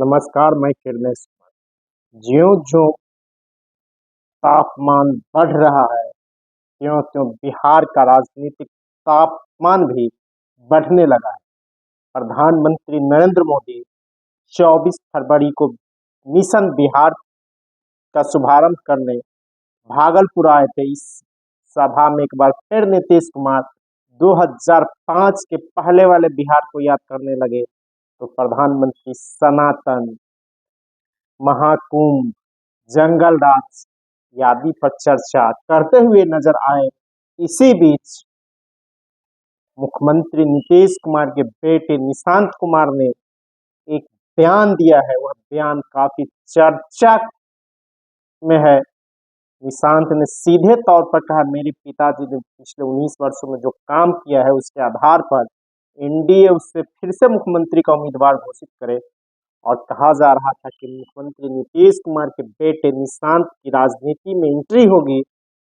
नमस्कार, मैं किरणेश। ज्यों-ज्यों तापमान बढ़ रहा है, त्यों-त्यों बिहार का राजनीतिक तापमान भी बढ़ने लगा है। प्रधानमंत्री नरेंद्र मोदी 24 फरवरी को मिशन बिहार का शुभारंभ करने भागलपुर आए थे। इस सभा में एक बार फिर नीतीश कुमार 2005 के पहले वाले बिहार को याद करने लगे, तो प्रधानमंत्री सनातन, महाकुंभ, जंगल राज आदि पर चर्चा करते हुए नजर आए। इसी बीच मुख्यमंत्री नीतीश कुमार के बेटे निशांत कुमार ने एक बयान दिया है। वह बयान काफी चर्चा में है। निशांत ने सीधे तौर पर कहा, मेरे पिताजी ने पिछले 19 वर्षों में जो काम किया है उसके आधार पर एनडीए उससे फिर से मुख्यमंत्री का उम्मीदवार घोषित करे। और कहा जा रहा था कि मुख्यमंत्री नीतीश कुमार के बेटे निशांत की राजनीति में एंट्री होगी,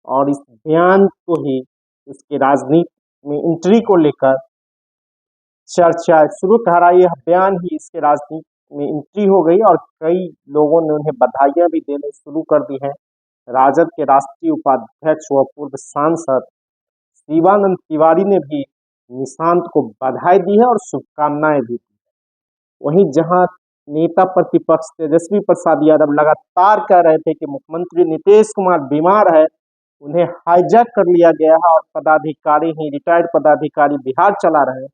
और इस बयान को ही उसके राजनीति में एंट्री को लेकर चर्चा शुरू करा। यह बयान ही इसके राजनीति में एंट्री हो गई और कई लोगों ने उन्हें बधाइयां भी देने शुरू कर दी हैं। राजद के राष्ट्रीय उपाध्यक्ष व पूर्व सांसद शिवानंद तिवारी ने भी निशांत को बधाई दी है और शुभकामनाएं भी दी है। वहीं जहां नेता प्रतिपक्ष तेजस्वी प्रसाद यादव लगातार कह रहे थे कि मुख्यमंत्री नीतीश कुमार बीमार है, उन्हें हाईजैक कर लिया गया है और पदाधिकारी ही रिटायर्ड पदाधिकारी बिहार चला रहे हैं,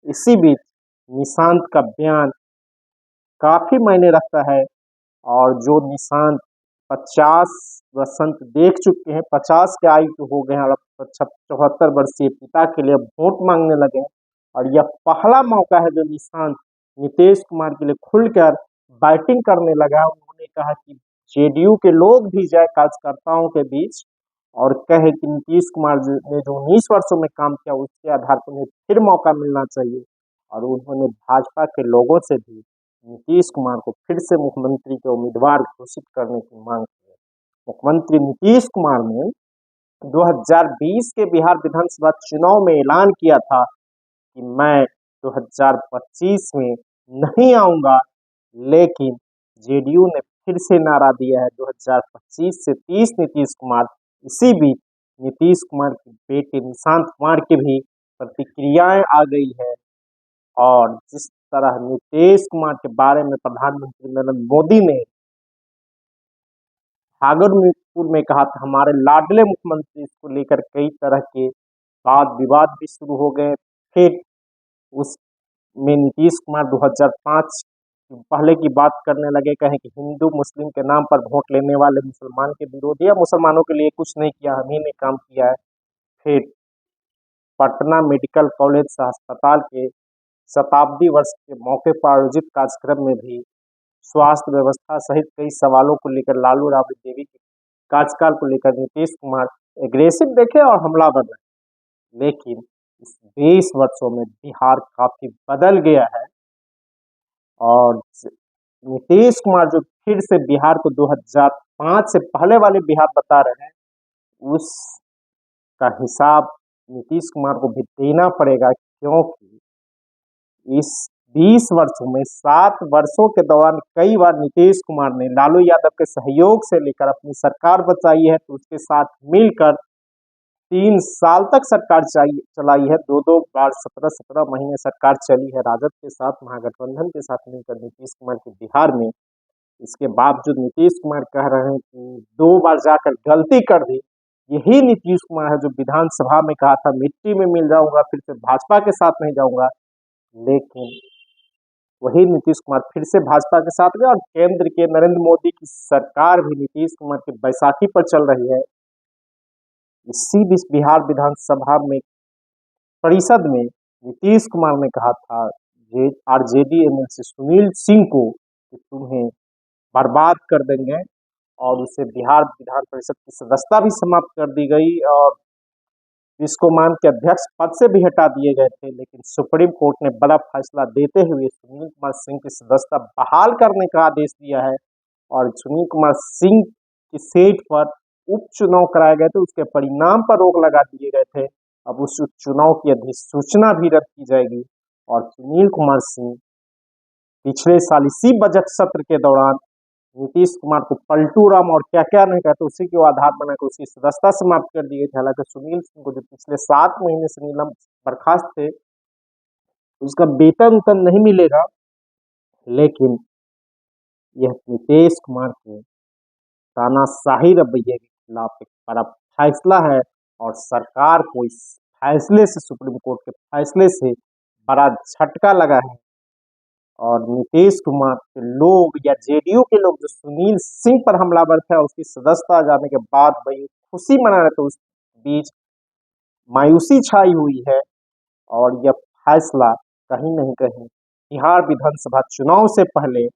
इसी बीच निशांत का बयान काफी मायने रखता है। और जो निशांत 50 वसंत देख चुके हैं, 50 के आयु हो गए हैं और अब 74 वर्षीय पिता के लिए वोट मांगने लगे हैं। और यह पहला मौका है जो निशांत नीतीश कुमार के लिए खुलकर बैटिंग करने लगा। उन्होंने कहा कि जेडीयू के लोग भी जाए कार्यकर्ताओं के बीच और कहे कि नीतीश कुमार ने जो 19 वर्षों में काम किया उसके आधार पर उन्हें फिर मौका मिलना चाहिए। और उन्होंने भाजपा के लोगों से भी नीतीश कुमार को फिर से मुख्यमंत्री के उम्मीदवार घोषित करने की मांग की है। मुख्यमंत्री नीतीश कुमार ने 2020 के बिहार विधानसभा चुनाव में ऐलान किया था कि मैं 2025 में नहीं आऊंगा, लेकिन जेडीयू ने फिर से नारा दिया है 2025 से 30 नीतीश कुमार। इसी बीच नीतीश कुमार के बेटे निशांत कुमार की भी प्रतिक्रियाएं आ गई है। और जिस तरह नीतीश कुमार के बारे में प्रधानमंत्री नरेंद्र मोदी ने भागलपुर में कहा था, हमारे लाडले मुख्यमंत्री, इसको लेकर कई तरह के वाद विवाद भी शुरू हो गए। फिर उसमें नीतीश कुमार 2005 पहले की बात करने लगे, कहें कि हिंदू मुस्लिम के नाम पर वोट लेने वाले मुसलमान के विरोधी या मुसलमानों के लिए कुछ नहीं किया, हम ही ने काम किया है। फिर पटना मेडिकल कॉलेज अस्पताल के शताब्दी वर्ष के मौके पर आयोजित कार्यक्रम में भी स्वास्थ्य व्यवस्था सहित कई सवालों को लेकर लालू राबड़ी देवी के कार्यकाल को लेकर नीतीश कुमार एग्रेसिव देखे और हमलावर रहे। लेकिन इस 20 वर्षों में बिहार काफी बदल गया है और नीतीश कुमार जो फिर से बिहार को 2005 से पहले वाले बिहार बता रहे हैं, उसका हिसाब नीतीश कुमार को भी देना पड़ेगा, क्योंकि इस 20 वर्षों में 7 वर्षों के दौरान कई बार नीतीश कुमार ने लालू यादव के सहयोग से लेकर अपनी सरकार बचाई है, तो उसके साथ मिलकर 3 साल तक सरकार चलाई है। 2-2 बार 17-17 महीने सरकार चली है राजद के साथ, महागठबंधन के साथ मिलकर नीतीश कुमार के बिहार में। इसके बावजूद नीतीश कुमार कह रहे हैं कि 2 बार जाकर गलती कर दी। यही नीतीश कुमार है जो विधानसभा में कहा था मिट्टी में मिल जाऊंगा, फिर से भाजपा के साथ नहीं जाऊंगा। लेकिन वही नीतीश कुमार फिर से भाजपा के साथ गए और केंद्र के नरेंद्र मोदी की सरकार भी नीतीश कुमार की बैसाखी पर चल रही है। इसी बीच बिहार विधानसभा में परिषद में नीतीश कुमार ने कहा था आरजेडी एमएलसी सुनील सिंह को कि तुम्हें बर्बाद कर देंगे, और उसे बिहार विधान परिषद की सदस्यता भी समाप्त कर दी गई और विस्कोमान के अध्यक्ष पद से भी हटा दिए गए थे। लेकिन सुप्रीम कोर्ट ने बड़ा फैसला देते हुए सुनील कुमार सिंह की सदस्यता बहाल करने का आदेश दिया है और सुनील कुमार सिंह की सीट पर उपचुनाव कराए गए थे, उसके परिणाम पर रोक लगा दिए गए थे। अब उस चुनाव की अधिसूचना भी रद्द की जाएगी और सुनील कुमार सिंह पिछले साल इसी बजट सत्र के दौरान नीतीश कुमार को पलटू राम और क्या क्या नहीं कहते उसी को आधार बनाकर उसकी सदस्यता समाप्त कर दी गई थी। हालांकि सुनील सिंह को जो पिछले 7 महीने से नीलम बर्खास्त थे, उसका वेतन उतन नहीं मिलेगा, लेकिन यह नीतीश कुमार के तानाशाही रवैये के खिलाफ एक बड़ा फैसला है और सरकार को इस फैसले से, सुप्रीम कोर्ट के फैसले से बड़ा झटका लगा है। और नीतीश कुमार के लोग या जेडीयू के लोग जो सुनील सिंह पर हमलावर थे, उसकी सदस्यता जाने के बाद भाई खुशी मना रहे थे, उस बीच मायूसी छाई हुई है। और यह फैसला कहीं नहीं कहीं बिहार विधानसभा चुनाव से पहले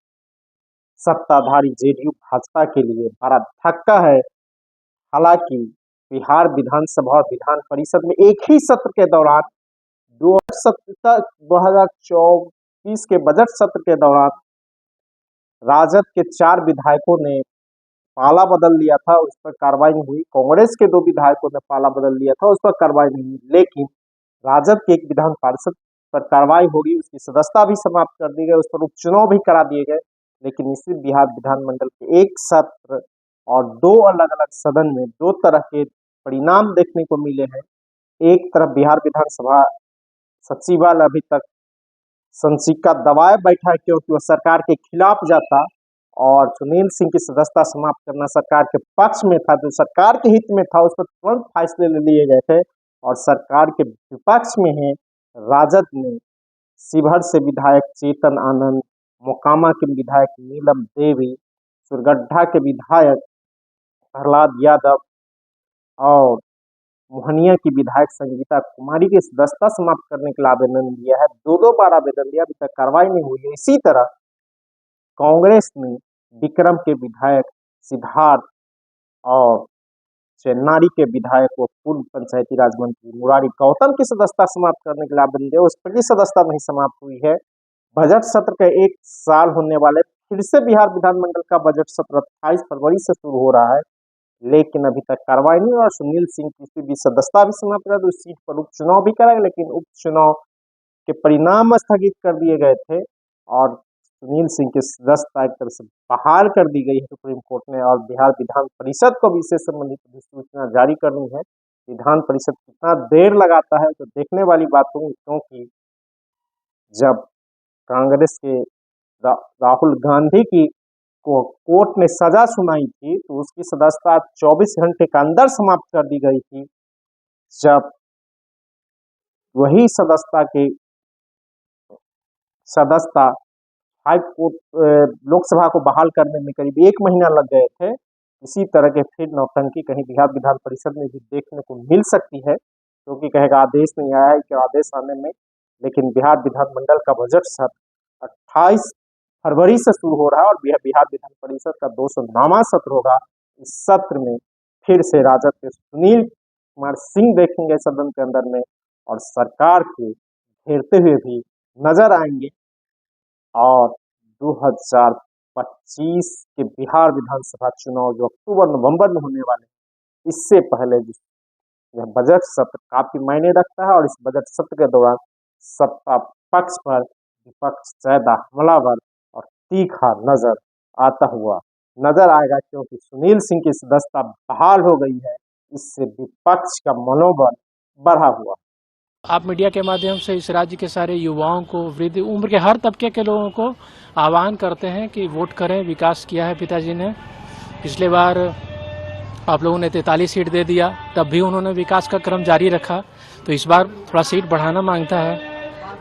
सत्ताधारी जेडीयू भाजपा के लिए बड़ा धक्का है। हालांकि बिहार विधानसभा और विधान परिषद में एक ही सत्र के दौरान 2024 के बजट सत्र के दौरान राजद के 4 विधायकों ने पाला बदल लिया था, उस पर कार्रवाई नहीं हुई। कांग्रेस के 2 विधायकों ने पाला बदल लिया था, उस पर कार्रवाई नहीं हुई। लेकिन राजद के एक विधान पार्षद पर कार्रवाई होगी, उसकी सदस्यता भी समाप्त कर दी गई, उस पर उपचुनाव भी करा दिए गए। लेकिन इसी बिहार विधानमंडल के एक सत्र और 2 अलग अलग सदन में 2 तरह के परिणाम देखने को मिले हैं। एक तरफ बिहार विधानसभा सचिवालय अभी तक संशिका दबाए बैठा है, क्योंकि वह सरकार के खिलाफ जाता और सुनील सिंह की सदस्यता समाप्त करना सरकार के पक्ष में था, जो सरकार के हित में था, उस पर तुरंत फैसले ले लिए गए थे। और सरकार के विपक्ष में है राजद ने शिवहर से विधायक चेतन आनंद, मोकामा के विधायक नीलम देवी, सुरगड्ढा के विधायक प्रहलाद यादव और मोहनिया की विधायक संगीता कुमारी की सदस्यता समाप्त करने के लिए आवेदन दिया है। 2 बार आवेदन दिया, अभी तक कार्रवाई नहीं हुई है। इसी तरह कांग्रेस ने विक्रम के विधायक सिद्धार्थ और चेन्नारी के विधायक व पूर्व पंचायती राज मंत्री मुरारी गौतम की सदस्यता समाप्त करने के लिए आवेदन दिया, उस पर भी सदस्यता नहीं समाप्त हुई है। बजट सत्र का 1 साल होने वाले फिर से बिहार विधानमंडल का बजट सत्र 28 फरवरी से शुरू हो रहा है, लेकिन अभी तक कार्रवाई नहीं हुआ। सुनील सिंह की भी सदस्यता भी समाप्त कर दी, उस सीट पर उपचुनाव भी कराएगा, लेकिन उपचुनाव के परिणाम स्थगित कर दिए गए थे और सुनील सिंह की सदस्यता एक तरह से बहाल कर दी गई है सुप्रीम कोर्ट ने। और बिहार विधान परिषद को भी इससे संबंधित अधिसूचना जारी करनी है। विधान परिषद कितना देर लगाता है तो देखने वाली बात होगी, क्योंकि जब कांग्रेस के राहुल गांधी की को कोर्ट ने सजा सुनाई थी, तो उसकी सदस्यता 24 घंटे के अंदर समाप्त कर दी गई थी। जब वही सदस्यता हाई कोर्ट लोकसभा को बहाल करने में करीब 1 महीना लग गए थे। इसी तरह के फिर नौटंकी कहीं बिहार विधान परिषद में भी देखने को मिल सकती है, क्योंकि कहेगा आदेश नहीं आया है कि आदेश आने में। लेकिन बिहार विधानमंडल का बजट सत्र 28 फरवरी से शुरू हो रहा है और बिहार विधान परिषद का 209वां सत्र होगा। इस सत्र में फिर से राजद के सुनील कुमार सिंह देखेंगे सदन के अंदर में और सरकार को घेरते हुए भी नजर आएंगे। और 2025 के बिहार विधानसभा चुनाव जो अक्टूबर-नवंबर में होने वाले हैं, इससे पहले यह बजट सत्र काफी मायने रखता है और इस बजट सत्र के दौरान सत्ता पक्ष पर विपक्ष ज्यादा हमलावर और तीखा नजर आता हुआ नजर आएगा, क्योंकि सुनील सिंह की सदस्यता बहाल हो गई है। इससे विपक्ष का मनोबल बढ़ा हुआ। आप मीडिया के माध्यम से इस राज्य के सारे युवाओं को, वृद्ध उम्र के हर तबके के लोगों को आह्वान करते हैं कि वोट करें। विकास किया है पिताजी ने। पिछले बार आप लोगों ने 43 सीट दे दिया, तब भी उन्होंने विकास का क्रम जारी रखा। तो इस बार थोड़ा सीट बढ़ाना मांगता है,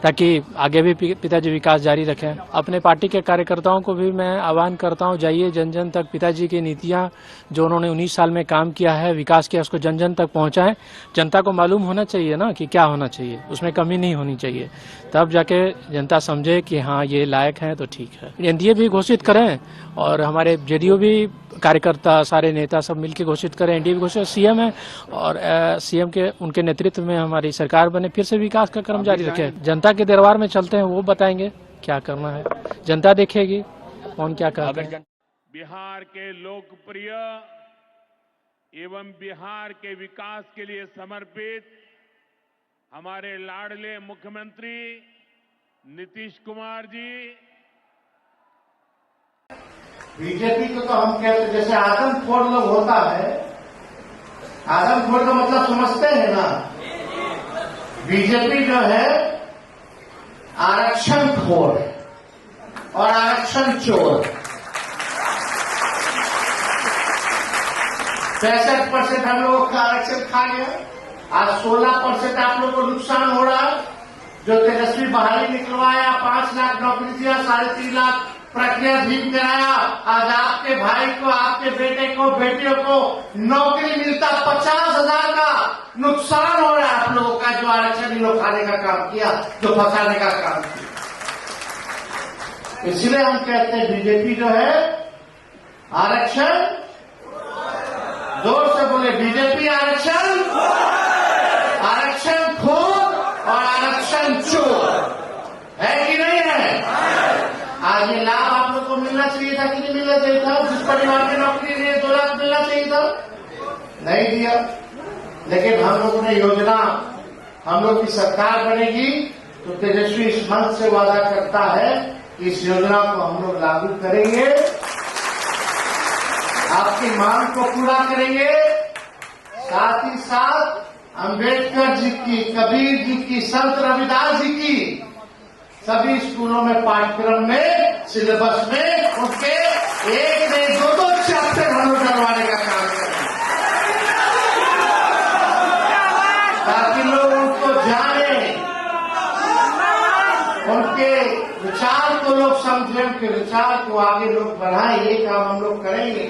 ताकि आगे भी पिताजी विकास जारी रखें। अपने पार्टी के कार्यकर्ताओं को भी मैं आह्वान करता हूं, जाइए जन जन तक पिताजी की नीतियां जो उन्होंने 19 साल में काम किया है, विकास किया, उसको जन जन तक पहुंचाएं। जनता को मालूम होना चाहिए ना कि क्या होना चाहिए, उसमें कमी नहीं होनी चाहिए, तब जाके जनता समझे कि हाँ ये लायक है तो ठीक है। एनडीए भी घोषित करें और हमारे जेडीयू भी कार्यकर्ता, सारे नेता सब मिलकर घोषित करें। एनडीए भी घोषित, सीएम है और सीएम के उनके नेतृत्व में हमारी सरकार बने, फिर से विकास का क्रम जारी रखे। जनता के दरबार में चलते हैं, वो बताएंगे क्या करना है, जनता देखेगी कौन क्या करता है। बिहार के लोकप्रिय एवं बिहार के विकास के लिए समर्पित हमारे लाडले मुख्यमंत्री नीतीश कुमार जी बीजेपी को तो हम कहते जैसे आदमखोर लोग होता है, आदमखोर का मतलब समझते हैं ना। बीजेपी जो है आरक्षण खोर और आरक्षण चोर। 65% हम लोगों का आरक्षण खा गया। आज 16% आप लोग को नुकसान हो रहा है। जो तेजस्वी बहाली निकलवाया, 5 लाख नौकरी दिया, 3.5 लाख प्रक्रियाधीन कराया, आज आपके भाई को, आपके बेटे को, बेटियों को नौकरी मिलता 50,000 का नुकसान हो रहा है आप लोगों का। जो आरक्षण लोग खाने का काम किया, जो फंसाने का काम किया। इसलिए हम कहते हैं बीजेपी जो है आरक्षण, जोर से बोले बीजेपी आरक्षण, आरक्षण खोर और आरक्षण चोर है कि नहीं है। आज ये लाभ आप लोग को मिलना चाहिए था कि नहीं मिलना चाहिए था। जिस परिवार की नौकरी नहीं है 2 लाख मिलना चाहिए था, नहीं दिया। लेकिन हम लोगों ने योजना, हम लोग की सरकार बनेगी तो तेजस्वी इस मंच से वादा करता है कि इस योजना को हम लोग लागू करेंगे, आपकी मांग को पूरा करेंगे। साथ ही साथ अंबेडकर जी की, कबीर जी की, संत रविदास जी की सभी स्कूलों में, पाठ्यक्रम में, सिलेबस में उनके 1 नहीं 2 चैप्टर हम लोग डलवाने का काम करेंगे, ताकि लोग उनको जाने, उनके विचार को लोग समझें, उनके विचार को आगे लोग बढ़ाएं। ये काम हम लोग करेंगे।